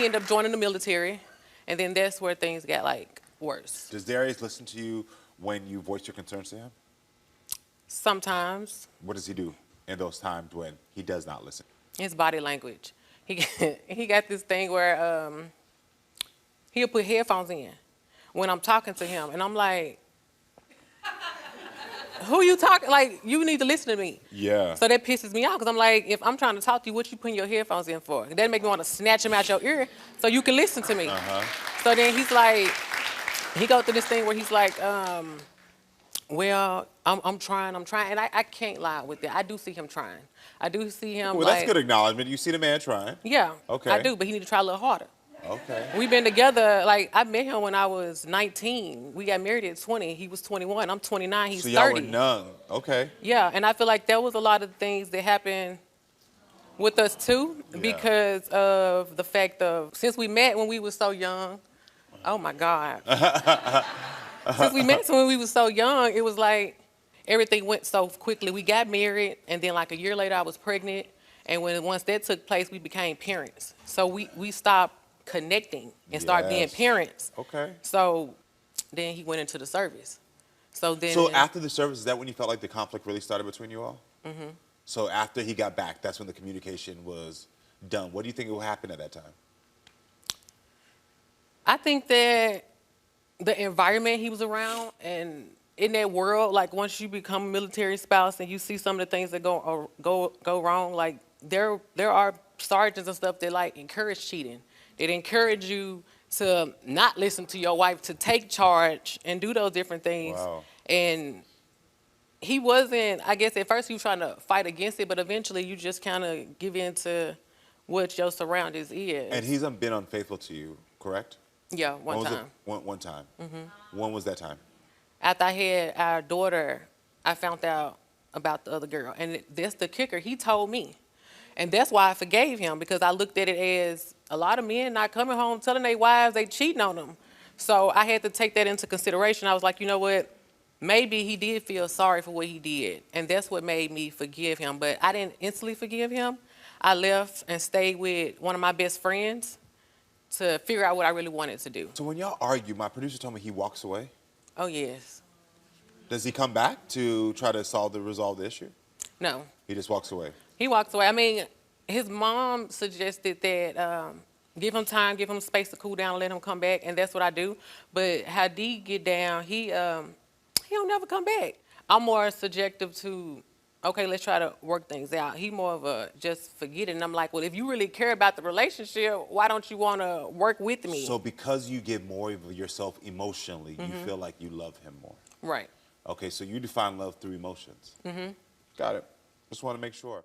he ended up joining the military, and then that's where things got like worse. Does Darius listen to you when you voice your concerns to him? Sometimes. What does he do in those times when he does not listen? His body language. He got this thing where he'll put headphones in when I'm talking to him, and I'm like, who you talking? Like, you need to listen to me. Yeah. So that pisses me off because I'm like, if I'm trying to talk to you, what you putting your headphones in for? That make me want to snatch them out your ear so you can listen to me. So then he's like, he go through this thing where he's like, well, I'm trying, and I can't lie with that. I do see him trying. I do see him. Well, that's good acknowledgement. You see the man trying. Yeah. Okay. I do, but he need to try a little harder. Okay. We've been together, like, I met him when I was 19. We got married at 20. He was 21. I'm 29. He's 30. So y'all were young. Okay. Yeah, and I feel like there was a lot of things that happened with us, too, because of the fact of, since we met when we were so young, oh, my God. Since we met when we were so young, it was like everything went so quickly. We got married, and then like a year later, I was pregnant. And once that took place, we became parents. So we stopped connecting and started being parents. Okay. So then he went into the service. So after the service, is that when you felt like the conflict really started between you all? Mm-hmm. So after he got back, that's when the communication was done. What do you think will happen at that time? I think that the environment he was around, and in that world, like once you become a military spouse and you see some of the things that go wrong, like there are sergeants and stuff that like encourage cheating. They encourage you to not listen to your wife, to take charge and do those different things. Wow. And he wasn't, I guess at first he was trying to fight against it, but eventually you just kind of give in to what your surroundings is. And he's been unfaithful to you, correct? Yeah, one time. One time. Mm-hmm. When was that time? After I had our daughter, I found out about the other girl. And that's the kicker. He told me. And that's why I forgave him, because I looked at it as a lot of men not coming home telling their wives they cheating on them. So I had to take that into consideration. I was like, you know what? Maybe he did feel sorry for what he did. And that's what made me forgive him. But I didn't instantly forgive him. I left and stayed with one of my best friends to figure out what I really wanted to do. So when y'all argue, my producer told me he walks away. Oh, yes. Does he come back to try to resolve the issue? No. He just walks away. He walks away. I mean, his mom suggested that give him time, give him space to cool down, let him come back, and that's what I do. But how D get down, he don't never come back. I'm more subjective to, okay, let's try to work things out. He more of a just forget it. And I'm like, well, if you really care about the relationship, why don't you want to work with me? So because you give more of yourself emotionally, you feel like you love him more. Right. Okay, so you define love through emotions. Mm-hmm. Got it. Just want to make sure.